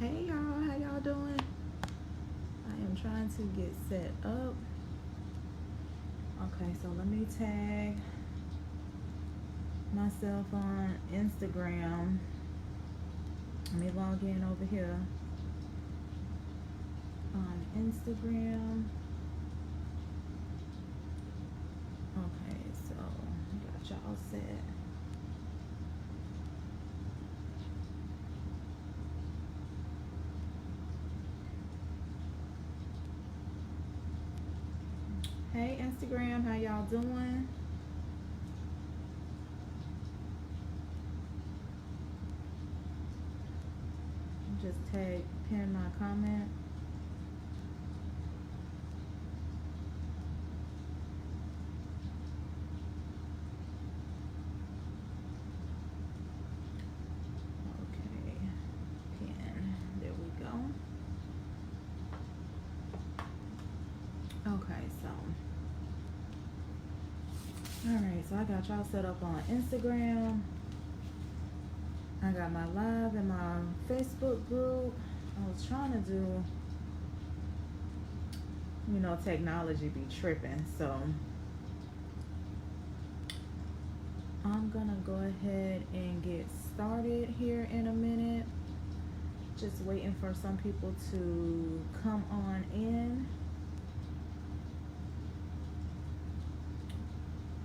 Hey y'all, how y'all doing? I am trying to get set up. Okay, so let me tag myself on Instagram. Let me log in over here on Instagram. Okay, so got y'all set. Hey Instagram, how y'all doing? Just pin my comment. Okay, pin. There we go. Okay, so alright, so I got y'all set up on Instagram. I got my live and my Facebook group. I was trying to do, technology be tripping. So I'm gonna go ahead and get started here in a minute. Just waiting for some people to come on in.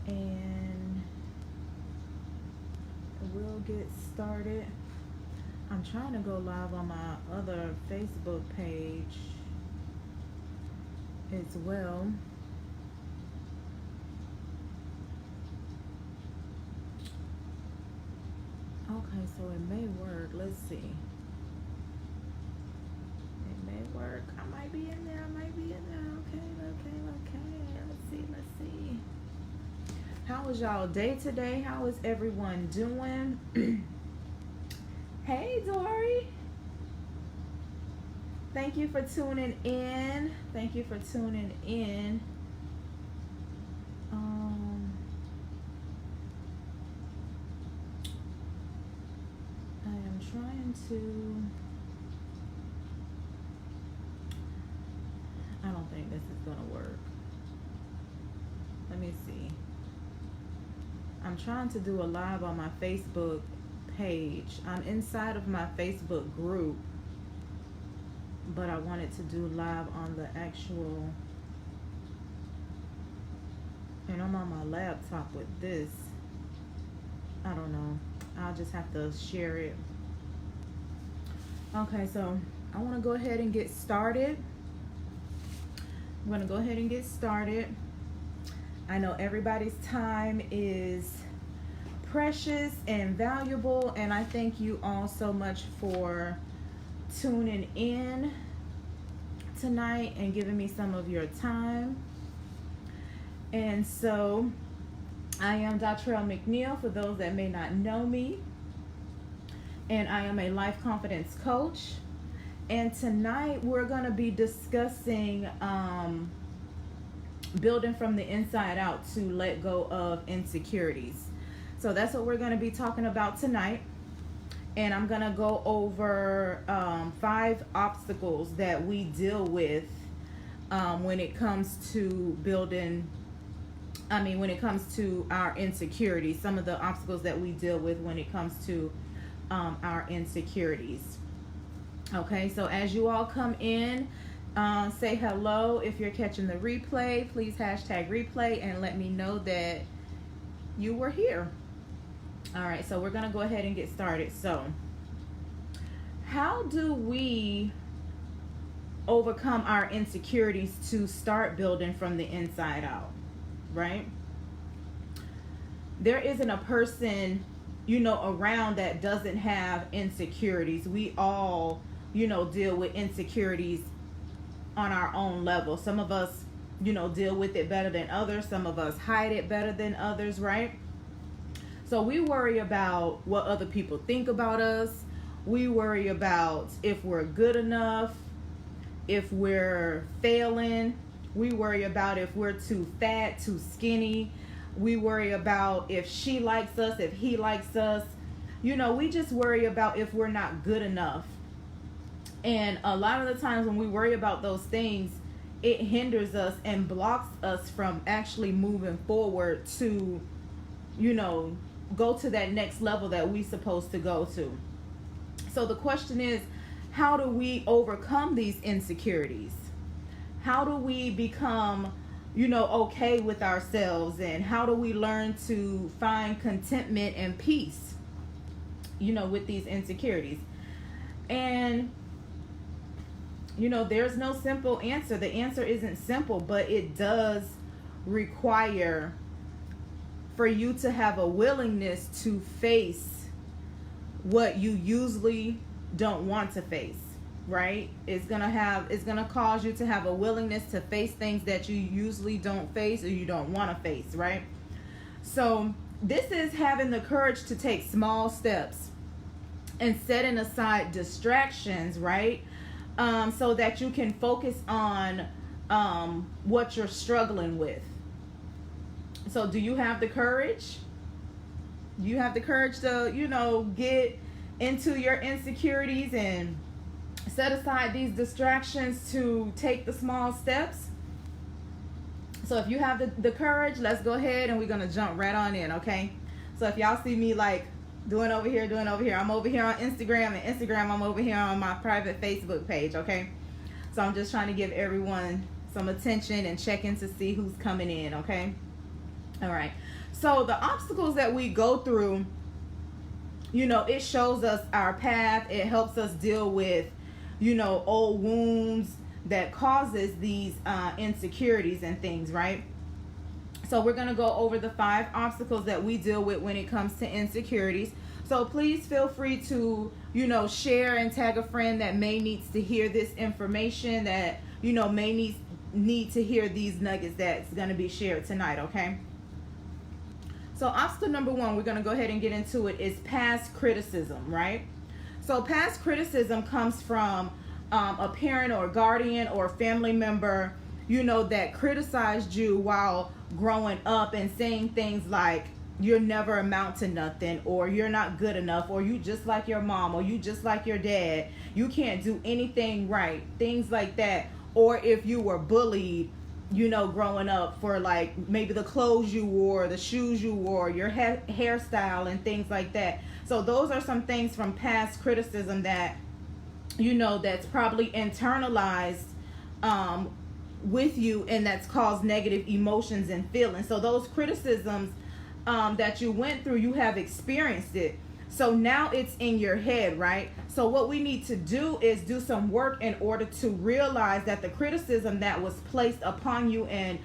And we'll get started. I'm trying to go live on my other Facebook page as well. Okay, so it may work. Let's see. It may work. I might be in there. I might be in there. Okay. Let's see. How was y'all day today? How is everyone doing? Hey, Dory. Thank you for tuning in. I am trying to... I don't think this is gonna work. Let me see. I'm trying to do a live on my Facebook page. I'm inside of my Facebook group, but I wanted to do live on the actual, and I'm on my laptop with this. I don't know. I'll just have to share it. Okay, so I want to go ahead and get started. I'm going to go ahead and get started. I know everybody's time is precious and valuable, and I thank you all so much for tuning in tonight and giving me some of your time. And so I am Dotrell McNeal, for those that may not know me, and I am a life confidence coach. And tonight we're going to be discussing building from the inside out to let go of insecurities. So that's what we're going to be talking about tonight. And I'm going to go over 5 obstacles that we deal with when it comes to when it comes to our insecurities. Some of the obstacles that we deal with when it comes to our insecurities. Okay, so as you all come in, say hello. If you're catching the replay, please hashtag replay and let me know that you were here. All right, so we're gonna go ahead and get started. So how do we overcome our insecurities to start building from the inside out, right? There isn't a person, around that doesn't have insecurities. We all, deal with insecurities on our own level. Some of us, deal with it better than others. Some of us hide it better than others, right? So we worry about what other people think about us. We worry about if we're good enough, if we're failing. We worry about if we're too fat, too skinny. We worry about if she likes us, if he likes us. We just worry about if we're not good enough. And a lot of the times when we worry about those things, it hinders us and blocks us from actually moving forward to, go to that next level that we supposed to go to. So the question is, how do we overcome these insecurities? How do we become, okay with ourselves? And how do we learn to find contentment and peace, with these insecurities? And, there's no simple answer. The answer isn't simple, but it does require for you to have a willingness to face what you usually don't want to face, right? It's gonna cause you to have a willingness to face things that you usually don't face or you don't want to face, right? So this is having the courage to take small steps and setting aside distractions, right? So that you can focus on what you're struggling with. So do you have the courage? You have the courage to, get into your insecurities and set aside these distractions to take the small steps? So if you have the courage, let's go ahead and we're going to jump right on in, okay? So if y'all see me like doing over here, I'm over here on Instagram, and Instagram I'm over here on my private Facebook page, okay? So I'm just trying to give everyone some attention and check in to see who's coming in, okay? All right. So the obstacles that we go through, it shows us our path. It helps us deal with, old wounds that causes these insecurities and things, right? So we're going to go over the 5 obstacles that we deal with when it comes to insecurities. So please feel free to, share and tag a friend that may needs to hear this information, that, may need to hear these nuggets that's going to be shared tonight, okay? So obstacle number 1, we're going to go ahead and get into it, is past criticism, right? So past criticism comes from a parent or guardian or family member, that criticized you while growing up and saying things like, you'll never amount to nothing, or you're not good enough, or you just like your mom, or you just like your dad, you can't do anything right, things like that. Or if you were bullied, growing up for like maybe the clothes you wore, the shoes you wore, your hairstyle and things like that. So those are some things from past criticism that, that's probably internalized with you, and that's caused negative emotions and feelings. So those criticisms that you went through, you have experienced it. So now it's in your head, right? So what we need to do is do some work in order to realize that the criticism that was placed upon you and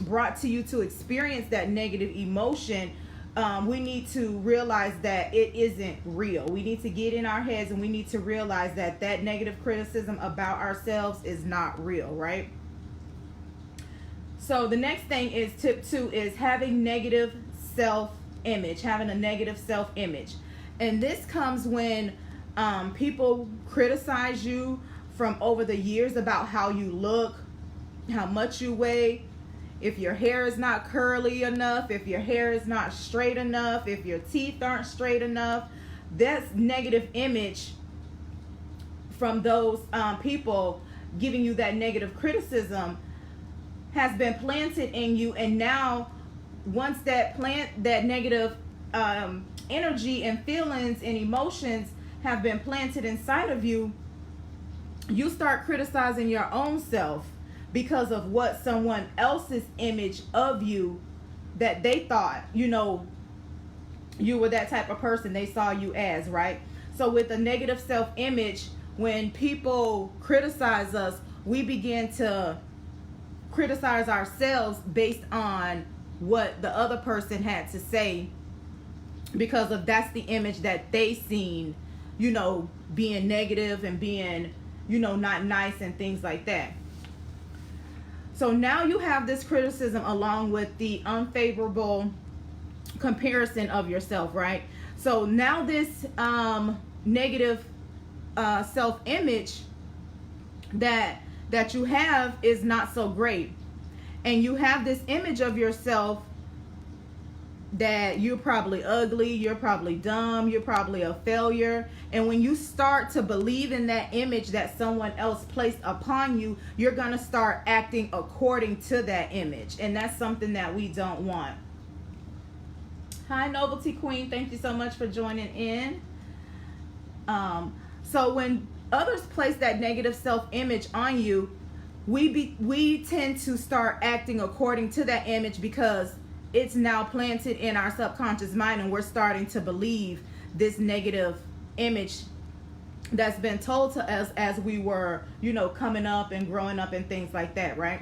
brought to you to experience that negative emotion, we need to realize that it isn't real. We need to get in our heads and we need to realize that that negative criticism about ourselves is not real, right? So the next thing is tip 2 is having negative self-image, having a negative self-image. And this comes when people criticize you from over the years about how you look, how much you weigh, if your hair is not curly enough, if your hair is not straight enough, if your teeth aren't straight enough. That's negative image from those people giving you that negative criticism has been planted in you. And now once that negative energy and feelings and emotions have been planted inside of you, you start criticizing your own self because of what someone else's image of you, that they thought, you were that type of person they saw you as, right? So with a negative self-image, when people criticize us, we begin to criticize ourselves based on what the other person had to say, because of that's the image that they seen, being negative and being, not nice and things like that. So now you have this criticism along with the unfavorable comparison of yourself, right? So now this negative self-image that you have is not so great. And you have this image of yourself that you're probably ugly, you're probably dumb, you're probably a failure. And when you start to believe in that image that someone else placed upon you, you're going to start acting according to that image. And that's something that we don't want. Hi, Novelty Queen. Thank you so much for joining in. So when others place that negative self-image on you, we tend to start acting according to that image because it's now planted in our subconscious mind, and we're starting to believe this negative image that's been told to us as we were, coming up and growing up and things like that, right?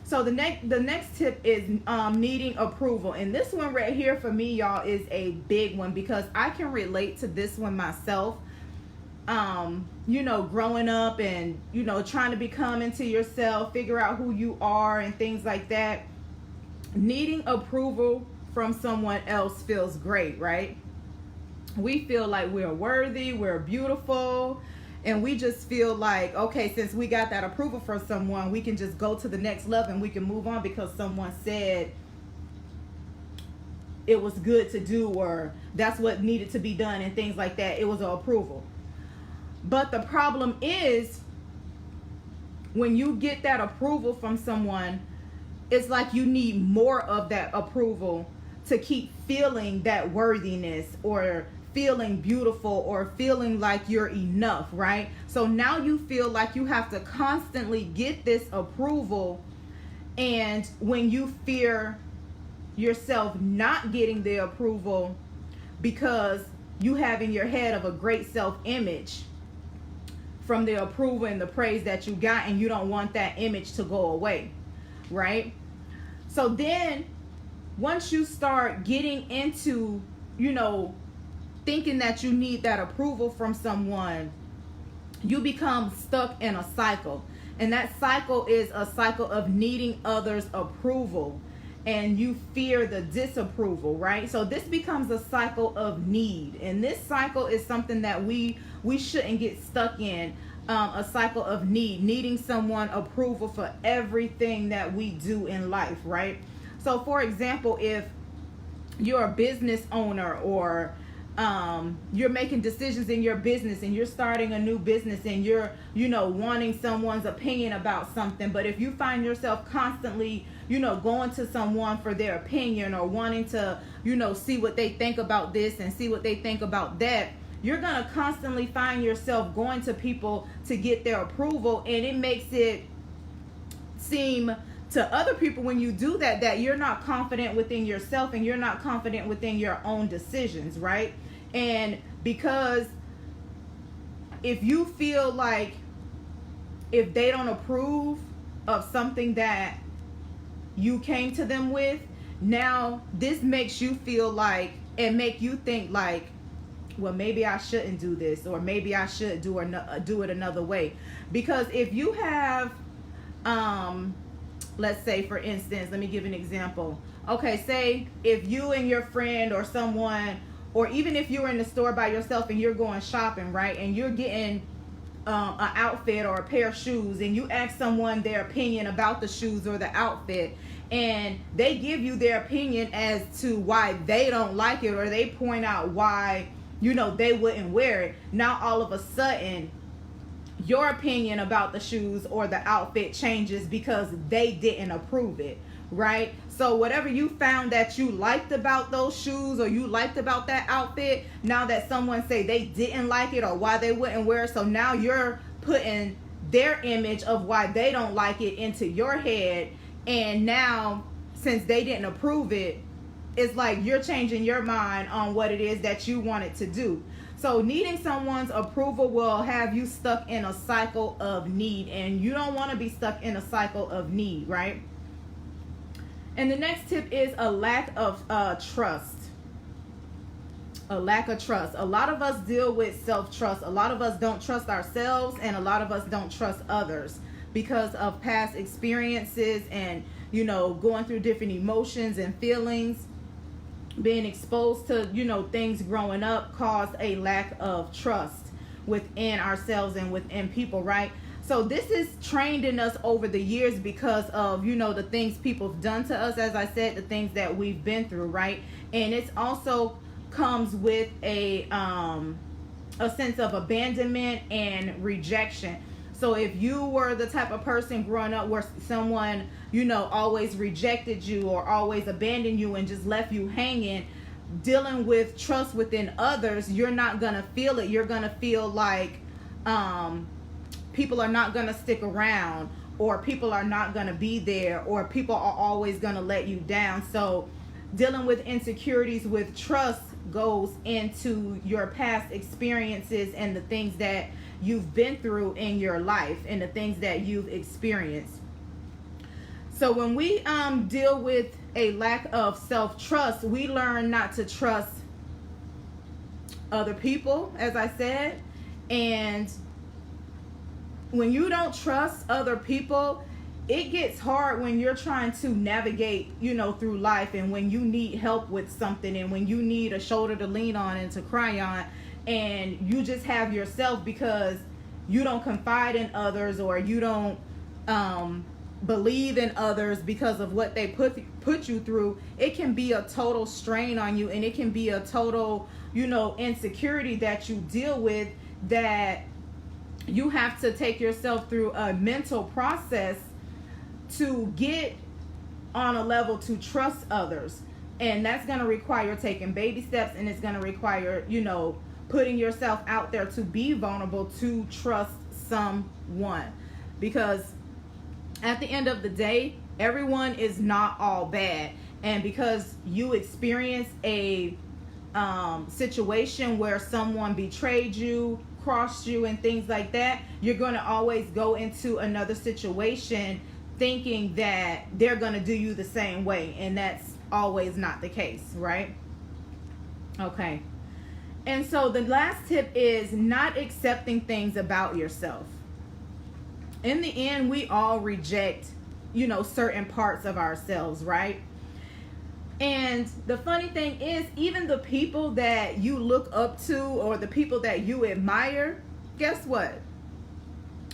So the next tip is needing approval. And this one right here for me, y'all, is a big one because I can relate to this one myself. Growing up and, trying to become into yourself, figure out who you are and things like that. Needing approval from someone else feels great, right? We feel like we're worthy, we're beautiful, and we just feel like, okay, since we got that approval from someone, we can just go to the next level and we can move on because someone said it was good to do or that's what needed to be done and things like that. It was an approval. But the problem is when you get that approval from someone, it's like you need more of that approval to keep feeling that worthiness or feeling beautiful or feeling like you're enough, right? So now you feel like you have to constantly get this approval, and when you fear yourself not getting the approval because you have in your head of a great self-image from the approval and the praise that you got, and you don't want that image to go away, right? So then once you start getting into, thinking that you need that approval from someone, you become stuck in a cycle. And that cycle is a cycle of needing others' approval. And you fear the disapproval, right? So this becomes a cycle of need. And this cycle is something that we shouldn't get stuck in. A cycle of needing someone approval for everything that we do in life, right? So for example, if you're a business owner or you're making decisions in your business and you're starting a new business and you're wanting someone's opinion about something, but if you find yourself constantly going to someone for their opinion or wanting to see what they think about this and see what they think about that, you're going to constantly find yourself going to people to get their approval, and it makes it seem to other people when you do that you're not confident within yourself and you're not confident within your own decisions, right? And because if you feel like if they don't approve of something that you came to them with, now this makes you feel like and make you think like, well, maybe I shouldn't do this, or maybe I should do it another way. Because if you have let's say, for instance, let me give an example. Okay, say if you and your friend or someone, or even if you're in the store by yourself and you're going shopping, right, and you're getting an outfit or a pair of shoes, and you ask someone their opinion about the shoes or the outfit, and they give you their opinion as to why they don't like it, or they point out why they wouldn't wear it. Now all of a sudden your opinion about the shoes or the outfit changes because they didn't approve it, right? So whatever you found that you liked about those shoes or you liked about that outfit, now that someone say they didn't like it or why they wouldn't wear it, so now you're putting their image of why they don't like it into your head, and now since they didn't approve it, it's like you're changing your mind on what it is that you wanted to do. So needing someone's approval will have you stuck in a cycle of need, and you don't want to be stuck in a cycle of need, right? And the next tip is a lack of trust. A lack of trust. A lot of us deal with self-trust. A lot of us don't trust ourselves, and a lot of us don't trust others because of past experiences and, going through different emotions and feelings. Being exposed to, things growing up caused a lack of trust within ourselves and within people, right? So this is trained in us over the years because of, the things people have done to us, as I said, the things that we've been through, right? And it's also comes with a sense of abandonment and rejection. So if you were the type of person growing up where someone, always rejected you or always abandoned you and just left you hanging, dealing with trust within others, you're not going to feel it. You're going to feel like people are not going to stick around, or people are not going to be there, or people are always going to let you down. So dealing with insecurities with trust goes into your past experiences and the things that you've been through in your life and the things that you've experienced. So when we deal with a lack of self-trust, we learn not to trust other people, as I said. And when you don't trust other people, it gets hard when you're trying to navigate, through life, and when you need help with something, and when you need a shoulder to lean on and to cry on, and you just have yourself because you don't confide in others, or you don't believe in others because of what they put you through. It can be a total strain on you, and it can be a total, insecurity that you deal with, that you have to take yourself through a mental process to get on a level to trust others. And that's going to require taking baby steps, and it's going to require, putting yourself out there to be vulnerable, to trust someone. Because at the end of the day, everyone is not all bad. And because you experience a situation where someone betrayed you, crossed you, and things like that, you're going to always go into another situation thinking that they're going to do you the same way, and that's always not the case, right? Okay. And so the last tip is not accepting things about yourself. In the end, we all reject, certain parts of ourselves, right? And the funny thing is, even the people that you look up to or the people that you admire, guess what?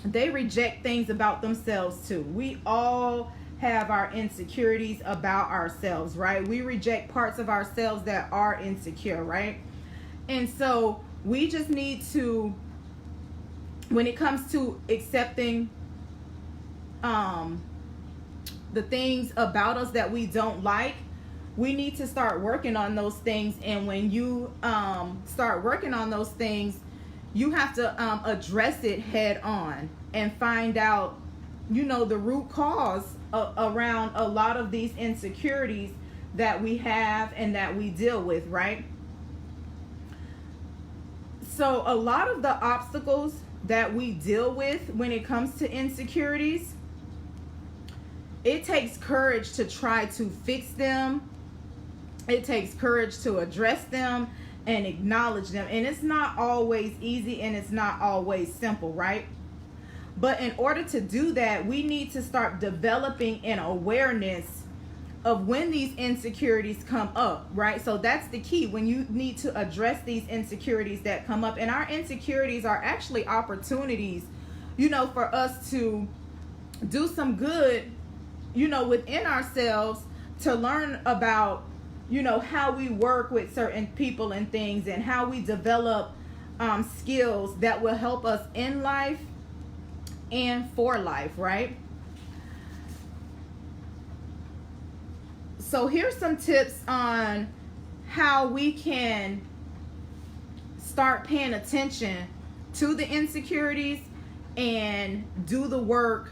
They reject things about themselves too. We all have our insecurities about ourselves, right? We reject parts of ourselves that are insecure, right? And so we just need to, when it comes to accepting the things about us that we don't like, we need to start working on those things. And when you start working on those things, you have to address it head on and find out, the root cause around a lot of these insecurities that we have and that we deal with, right? So a lot of the obstacles that we deal with when it comes to insecurities, it takes courage to try to fix them. It takes courage to address them and acknowledge them. And it's not always easy, and it's not always simple, right? But in order to do that, we need to start developing an awareness of when these insecurities come up, right? So that's the key, when you need to address these insecurities that come up. And our insecurities are actually opportunities, for us to do some good, within ourselves, to learn about, how we work with certain people and things, and how we develop skills that will help us in life and for life, right? So here's some tips on how we can start paying attention to the insecurities and do the work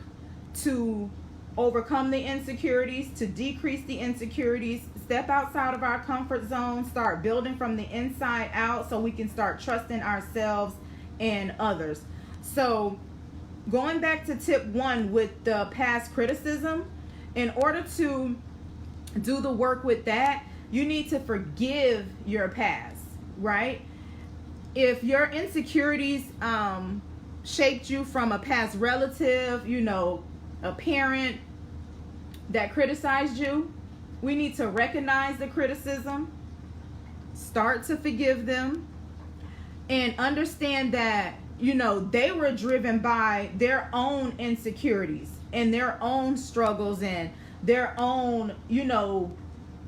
to overcome the insecurities, to decrease the insecurities, step outside of our comfort zone, start building from the inside out so we can start trusting ourselves and others. So going back to tip 1 with the past criticism, in order to do the work with that, you need to forgive your past, right? If your insecurities shaped you from a past relative, a parent that criticized you, we need to recognize the criticism, start to forgive them, and understand that they were driven by their own insecurities and their own struggles and their own,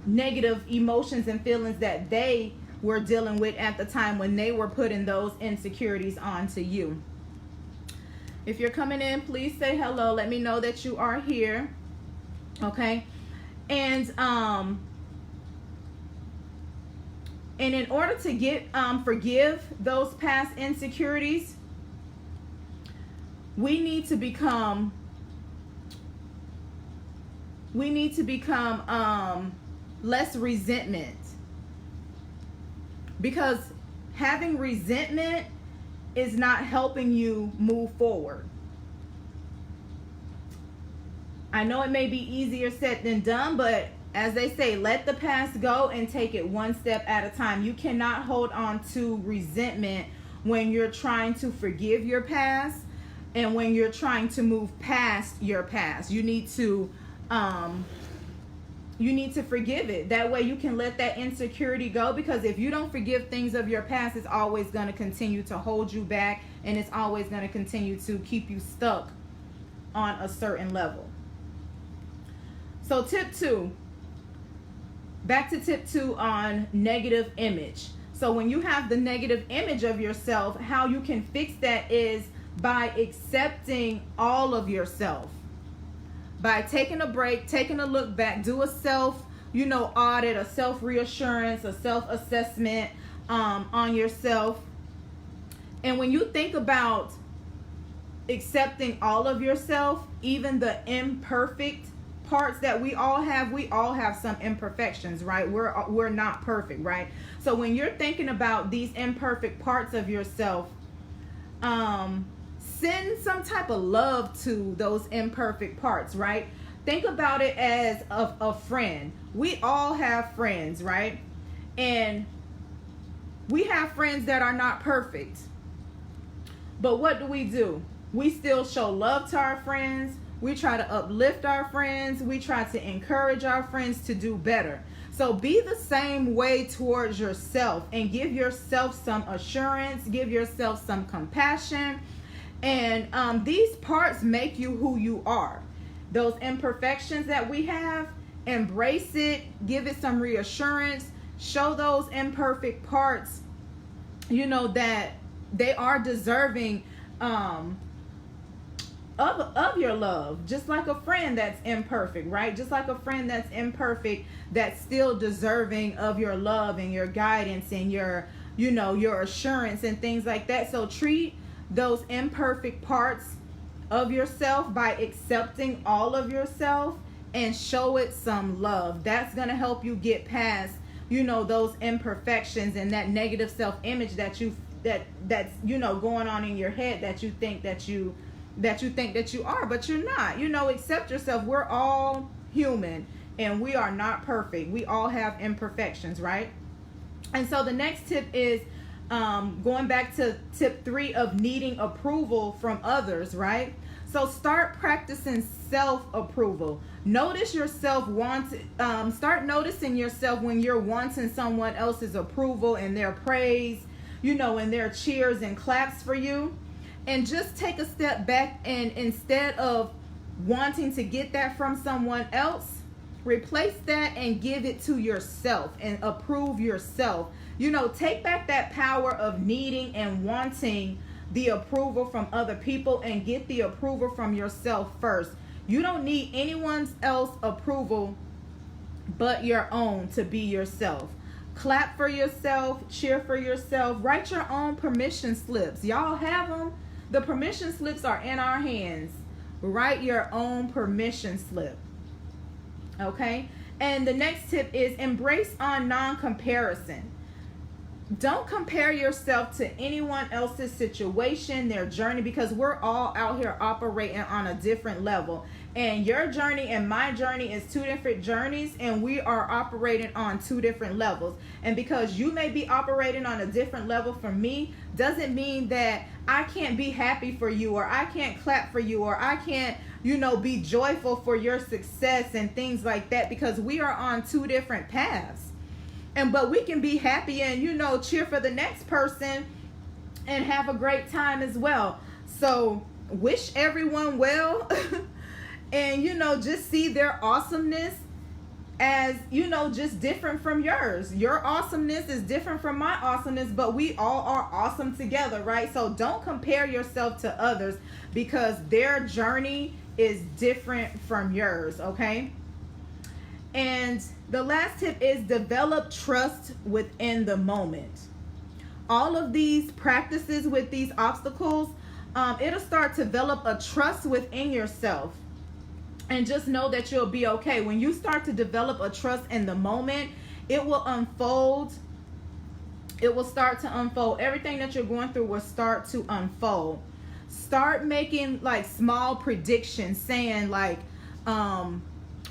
negative emotions and feelings that they were dealing with at the time when they were putting those insecurities onto you. If you're coming in, please say hello. Let me know that you are here. Okay. And in order to forgive those past insecurities, we need to become less resentment, because having resentment is not helping you move forward. I know it may be easier said than done, but as they say, let the past go and take it one step at a time. You cannot hold on to resentment when you're trying to forgive your past and when you're trying to move past your past. You need to forgive it. That way you can let that insecurity go, because if you don't forgive things of your past, it's always going to continue to hold you back, and it's always going to continue to keep you stuck on a certain level. So tip 2, back to tip 2 on negative image. So when you have the negative image of yourself, how you can fix that is by accepting all of yourself. By taking a break, taking a look back, do a self, audit, a self-reassurance, a self-assessment on yourself. And when you think about accepting all of yourself, even the imperfect parts that we all have some imperfections, right? We're not perfect, right? So when you're thinking about these imperfect parts of yourself, send some type of love to those imperfect parts, right? Think about it as a friend. We all have friends, right? And we have friends that are not perfect. But what do? We still show love to our friends. We try to uplift our friends. We try to encourage our friends to do better. So be the same way towards yourself and give yourself some assurance, give yourself some compassion. And these parts make you who you are. Those imperfections that we have, embrace it, give it some reassurance, show those imperfect parts, that they are deserving of your love, just like a friend that's imperfect, right? Just like a friend that's imperfect, that's still deserving of your love and your guidance and your assurance and things like that. So treat those imperfect parts of yourself by accepting all of yourself and show it some love. That's going to help you get past, those imperfections and that negative self-image that's going on in your head, that you think that you are, but you're not. Accept yourself. We're all human and we are not perfect. We all have imperfections, right? And so the next tip is going back to tip 3 of needing approval from others, right? So start practicing self-approval. Notice yourself start noticing yourself when you're wanting someone else's approval and their praise, and their cheers and claps for you. And just take a step back, and instead of wanting to get that from someone else, replace that and give it to yourself and approve yourself. Take back that power of needing and wanting the approval from other people and get the approval from yourself first. You don't need anyone else's approval but your own to be yourself. Clap for yourself, cheer for yourself, write your own permission slips. Y'all have them. The permission slips are in our hands. Write your own permission slip. Okay? And the next tip is embrace on non-comparison. Don't compare yourself to anyone else's situation, their journey, because we're all out here operating on a different level. And your journey and my journey is 2 different journeys, and we are operating on 2 different levels. And because you may be operating on a different level from me, doesn't mean that I can't be happy for you, or I can't clap for you, or I can't, be joyful for your success and things like that, because we are on 2 different paths. But we can be happy and, cheer for the next person and have a great time as well. So wish everyone well. And, you know, just see their awesomeness as, you know, just different from yours. Your awesomeness is different from my awesomeness, but we all are awesome together, right? So don't compare yourself to others because their journey is different from yours, okay? And the last tip is develop trust within the moment. All of these practices with these obstacles, it'll start to develop a trust within yourself. And just know that you'll be okay. When you start to develop a trust in the moment, it will unfold. It will start to unfold. Everything that you're going through will start to unfold. Start making like small predictions, saying like,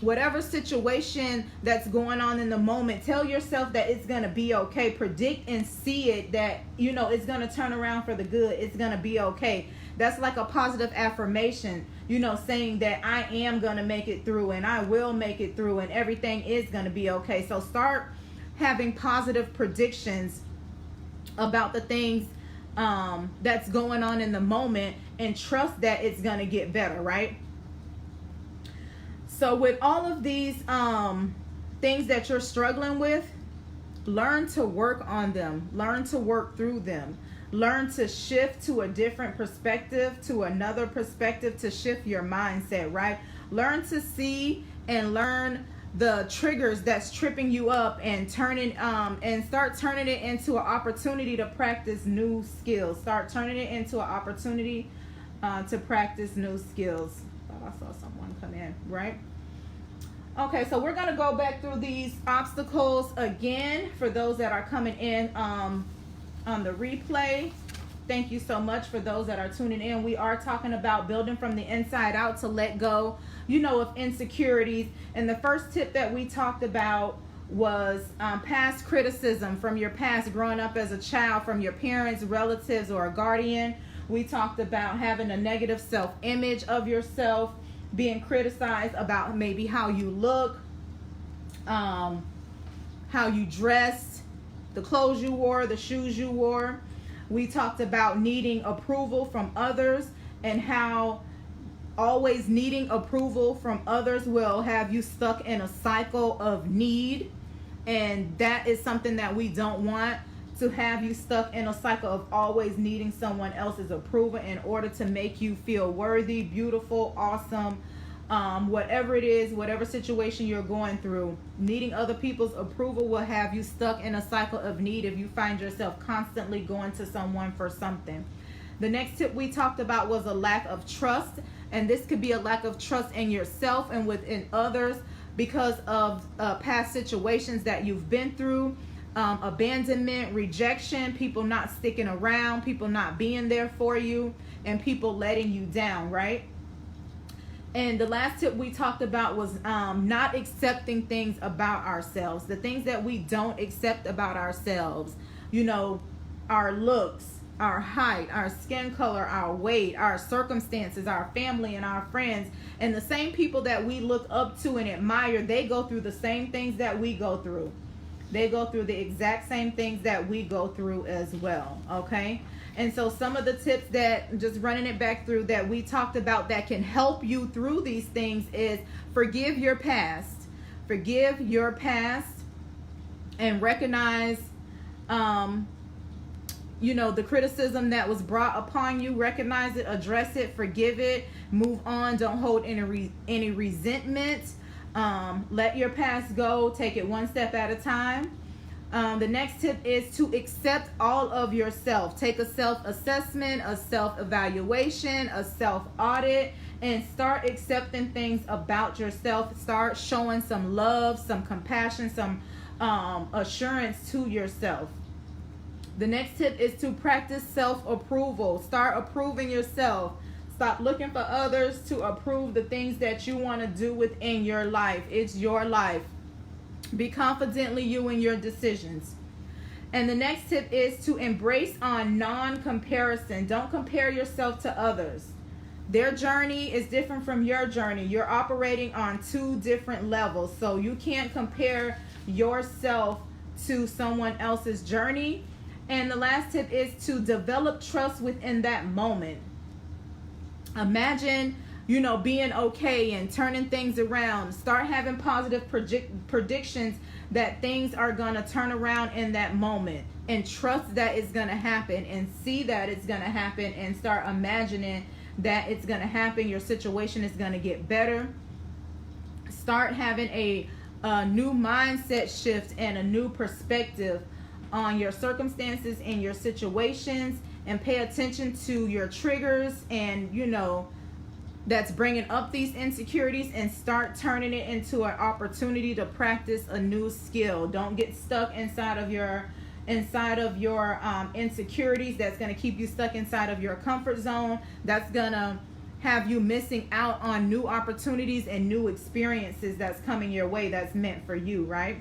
whatever situation that's going on in the moment, tell yourself that it's going to be okay. Predict and see it, that, you know, it's going to turn around for the good. It's going to be okay. That's like a positive affirmation, you know, saying that I am going to make it through and I will make it through and everything is going to be okay. So start having positive predictions about the things that's going on in the moment and trust that it's going to get better, right? So with all of these things that you're struggling with, learn to work on them. Learn to work through them. Learn to shift to a different perspective, to another perspective, to shift your mindset, right? Learn to see and learn the triggers that's tripping you up and start turning it into an opportunity to practice new skills. Start turning it into an opportunity to practice new skills. Thought I saw someone come in, right? Okay, so we're going to go back through these obstacles again for those that are coming in on the replay. Thank you so much for those that are tuning in. We are talking about building from the inside out to let go, you know, of insecurities. And the first tip that we talked about was past criticism from your past, growing up as a child, from your parents, relatives, or a guardian. We talked about having a negative self-image of yourself, being criticized about maybe how you look, how you dressed, the clothes you wore, the shoes you wore. We talked about needing approval from others and how always needing approval from others will have you stuck in a cycle of need. And that is something that we don't want, to have you stuck in a cycle of always needing someone else's approval in order to make you feel worthy, beautiful, awesome, whatever it is, whatever situation you're going through. Needing other people's approval will have you stuck in a cycle of need if you find yourself constantly going to someone for something. The next tip we talked about was a lack of trust, and this could be a lack of trust in yourself and within others because of past situations that you've been through. Abandonment, rejection, people not sticking around, people not being there for you, and people letting you down, right? And the last tip we talked about was not accepting things about ourselves, the things that we don't accept about ourselves, you know, our looks, our height, our skin color, our weight, our circumstances, our family and our friends. And the same people that we look up to and admire, they go through the same things that we go through. They go through the exact same things that we go through as well, okay? And so some of the tips that, just running it back through, that we talked about that can help you through these things is forgive your past. Forgive your past and recognize, you know, the criticism that was brought upon you. Recognize it, address it, forgive it, move on. Don't hold any resentment. Let your past go. Take it one step at a time. The next tip is to accept all of yourself. Take a self-assessment, a self-evaluation, a self-audit, and start accepting things about yourself. Start showing some love, some compassion, some assurance to yourself. The next tip is to practice self-approval. Start approving yourself. Stop looking for others to approve the things that you want to do within your life. It's your life. Be confidently you in your decisions. And the next tip is to embrace on non-comparison. Don't compare yourself to others. Their journey is different from your journey. You're operating on two different levels. So you can't compare yourself to someone else's journey. And the last tip is to develop trust within that moment. Imagine, being okay and turning things around. Start having positive predictions that things are going to turn around in that moment, and trust that it's going to happen, and see that it's going to happen, and start imagining that it's going to happen. Your situation is going to get better. Start having a new mindset shift and a new perspective on your circumstances and your situations, and pay attention to your triggers and that's bringing up these insecurities, and start turning it into an opportunity to practice a new skill. Don't get stuck inside of your insecurities. That's going to keep you stuck inside of your comfort zone. That's going to have you missing out on new opportunities and new experiences that's coming your way, that's meant for you, right?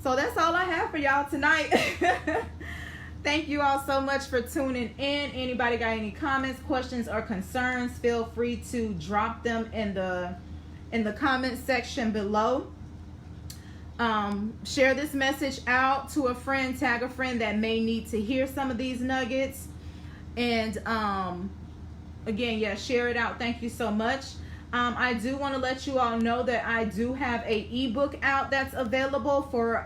So that's all I have for y'all tonight. Thank you all so much for tuning in. Anybody got any comments, questions, or concerns, feel free to drop them in the comment section below. Share this message out to a friend, tag a friend that may need to hear some of these nuggets. And again, share it out. Thank you so much. I do want to let you all know that I do have a ebook out that's available for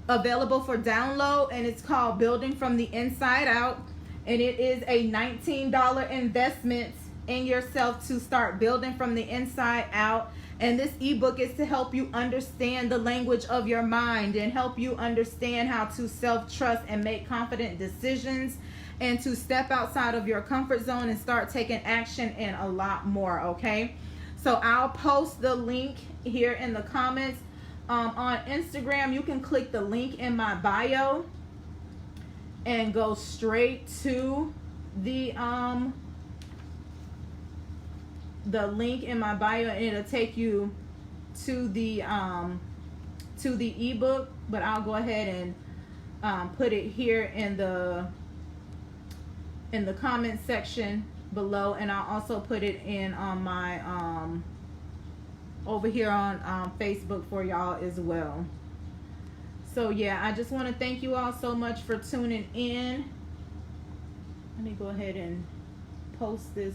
download, and it's called Building from the Inside Out, and it is a $19 investment in yourself to start building from the inside out. And this ebook is to help you understand the language of your mind, and help you understand how to self-trust and make confident decisions, and to step outside of your comfort zone and start taking action, and a lot more. Okay, so I'll post the link here in the comments. On Instagram, you can click the link in my bio and go straight to the link in my bio, and it'll take you to the ebook. But I'll go ahead and put it here in the comment section below, and I'll also put it in on my over here on Facebook for y'all as well. So yeah, I just want to thank you all so much for tuning in. Let me go ahead and post this.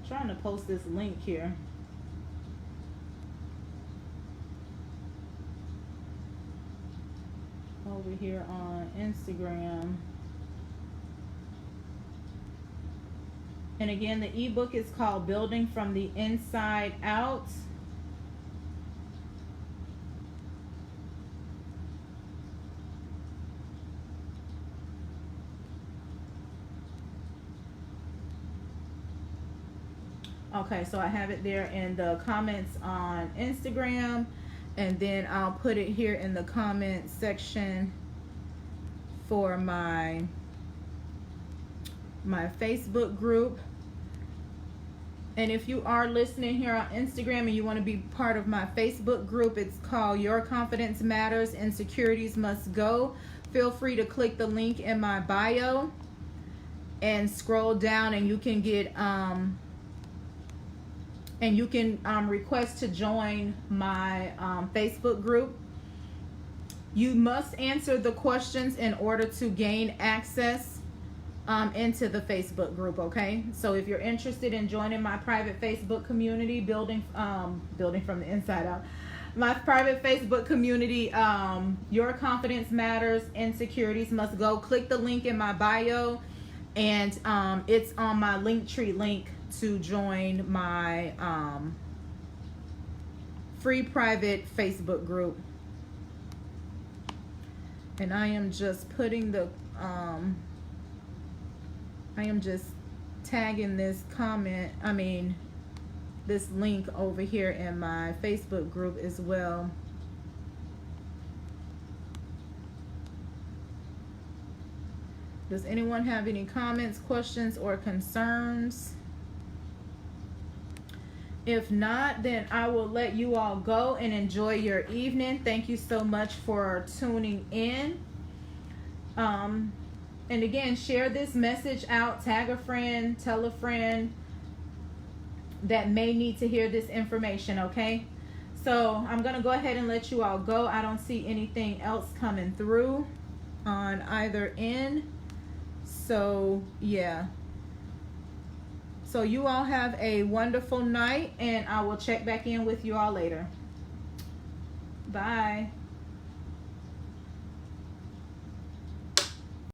I'm trying to post this link here. Over here on Instagram. And again, the ebook is called Building from the Inside Out. Okay, so I have it there in the comments on Instagram, and then I'll put it here in the comment section for my Facebook group. And if you are listening here on Instagram and you want to be part of my Facebook group, it's called Your Confidence Matters, Insecurities Must Go. Feel free to click the link in my bio and scroll down, and you can get request to join my Facebook group. You must answer the questions in order to gain access into the Facebook group. Okay, so if you're interested in joining my private Facebook community, building from the inside out, my private Facebook community, Your Confidence Matters, Insecurities Must Go, click the link in my bio, and it's on my Linktree link to join my free private Facebook group. And I am just putting the I am just tagging this this link over here in my Facebook group as well. Does anyone have any comments, questions, or concerns? If not, then I will let you all go and enjoy your evening. Thank you so much for tuning in. And again, share this message out, tag a friend, tell a friend that may need to hear this information, okay? So I'm going to go ahead and let you all go. I don't see anything else coming through on either end. So, yeah. So you all have a wonderful night, and I will check back in with you all later. Bye.